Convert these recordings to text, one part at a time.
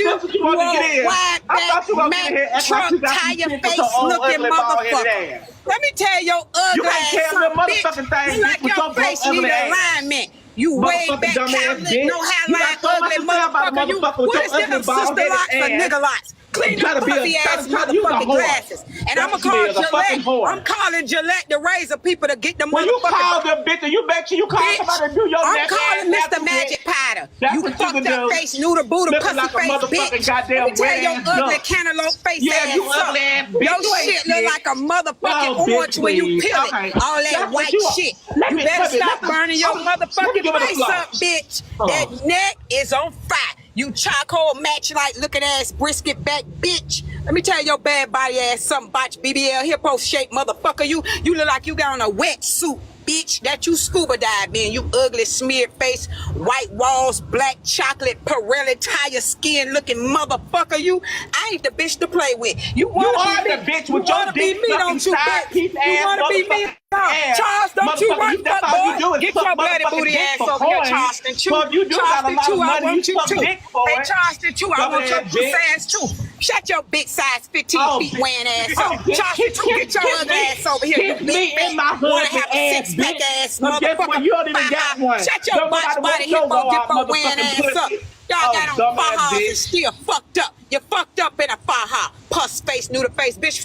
you. That's what you want to get in. Wide I thought you back, were going to Mac truck, tire face looking motherfucker. Let me tell your ugly ass something, bitch. You like your face need alignment. You way back, cabinet, no hairline, ugly motherfucker. You, what is them sister locks or nigga locks? Clean your puffy ass motherfucking glasses. And I'm gonna call Gillette. I'm calling Gillette the razor people to get the motherfucking. When you call them bitch, and you make sure you call somebody to do your I'm calling Mr. Magic Powder. You fucked up face, noodle booty, pussy face, bitch. Let me tell your ugly cantaloupe face ass up. Your shit look like a motherfucking orange when you peel it. All that white shit. You better stop burning your motherfucking face up, bitch. That neck is on fire. You charcoal match like looking ass brisket back bitch. Let me tell your bad body ass something about your BBL hippo shaped motherfucker. You look like you got on a wetsuit, bitch. That you scuba dive in. You ugly smeared face, white walls, black chocolate, Pirelli tire skin looking motherfucker. I ain't the bitch to play with. You are the bitch with your dick sucking side piece ass. You wanna be me? Charles, don't you run, fuck boy. Get your bloody booty ass over here, Charleston Chew. Charleston Chew, I want you too. Hey, Charleston Chew, I want your pussy ass too. Shut your big size 15 feet wearing ass up. Charleston Chew, get your ugly ass over here. You big fat, wanna have a six-pack ass motherfucker. You don't even got one. Shut your body hippo dippo wearing ass up. Y'all got on fajas and still fucked up. You fucked up in a faja. Puss face, noodle face, bitch.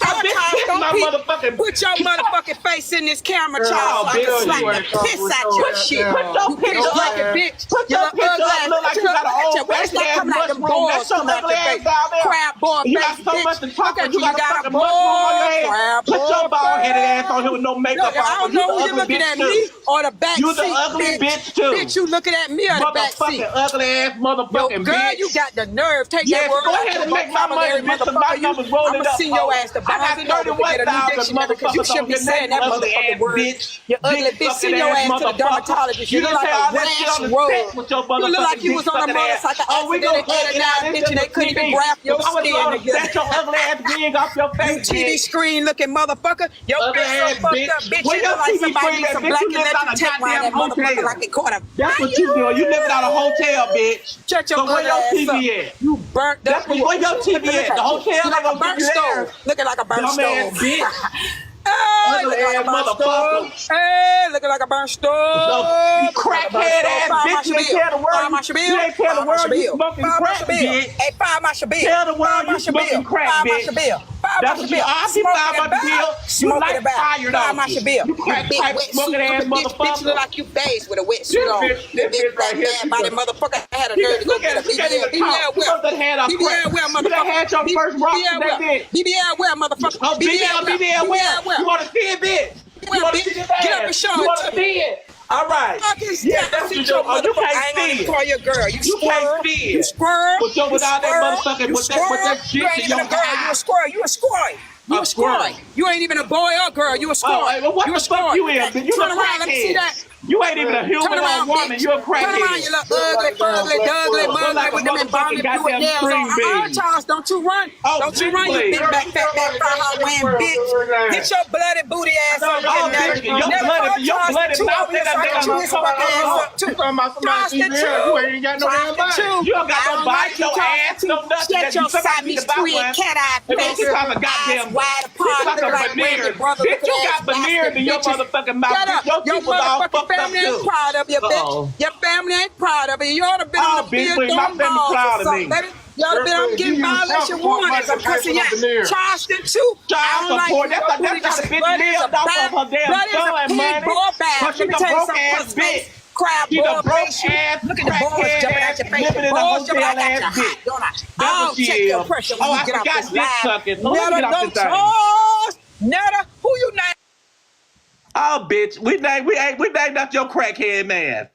Put your motherfucking face in this camera, Charles. I can slap the piss out your shit. You piss like a bitch. You look ugly. Look like your ass coming out them balls. Come out your face. Crab boy face, bitch. Look at you. You got a ball. Crab boy. Put your bald-headed ass on here with no makeup on. I don't know who you looking at, me or the back seat. You the ugly bitch too. Bitch, you looking at me or the back seat? Motherfucking ugly ass motherfucking bitch. Girl, you got the nerve. Take that word. Go ahead and make my money, bitch. My numbers rolling up. I'ma see your ass the I got 31,000 because you shouldn't be saying that motherfucking word. Bitch. You ugly bitch. Send your ass to the dermatologist. You look like a ranch roll. You look like you was on a motorcycle accident and down, bitch, and they couldn't even grab your skin together. That's your ugly ass wig off your face. You TV screen looking motherfucker. Your bitch so fucked up, bitch. You look like somebody needs some black and let you take around that motherfucker like it caught a. That's what you doing. You living out a hotel, bitch. Shut your ugly ass up. You burnt up. Where your TV at? The hotel like a burnt stove. Looking like a burnt stove. Bitch. Looking like a burnt stove. Hey, looking like a burnt stove. You crackhead ass bitch. You ain't tell the world. You ain't tell the world you smoking crack, bitch. Hey, fire my shabil. Tell the world you smoking crack, bitch. That's what you are. People about the bill. You like fire, though. You crack pipe smoking ass motherfucker. Bitch look like you bathed with a wetsuit on. This bitch right here. Body motherfucker had a nerve to go get a BBL. BBL where motherfucker. Your first rock today, bitch. BBL where motherfucker. Oh, BBL where? You want to see it, bitch? You want to see it? Get up and show it. You want to see it? All right. Yeah, that's what you do. You can't see it. Call your girl. You can't see it. You squirrel. With all that motherfucking with that shit. You ain't even a girl. You a squirrel. You a squirrel. You a squirrel. You ain't even a boy or girl. You a squirrel. You a squirrel. You is. You turn around. Let me see that. You ain't even a human or woman. You a crackhead. Turn around, you look ugly, fugly, dugly, mugly with them embalming fluid nails on. Charles, don't you run. Don't you run, you big back, fat back, fire wearing bitch. Get your bloody booty ass over here, never. Your bloody mouth that Charleston Chew. You ain't got no damn body. You don't got no body, no ass, no nothing. Get your Siamese twin cat-eye face. Eyes wide apart, look like Randy, brother. Bitch, you got veneers in your motherfucking mouth. Your teeth was all fucked up. Your family ain't proud of you, bitch. Your family ain't proud of you. You ought to be on the field throwing balls or something, baby. You ought to be on getting violation warnings. I'm cussing you. Charleston Chew. Child support. That's not a bitch lived off of her damn son money. But she's a broke ass bitch. Crab boy face. Look at the balls jumping out your face. The balls jumping out your hot, don't I? Oh, check your pressure when you get off this live. Netta, who you name? Oh, bitch, we named out your crackhead man.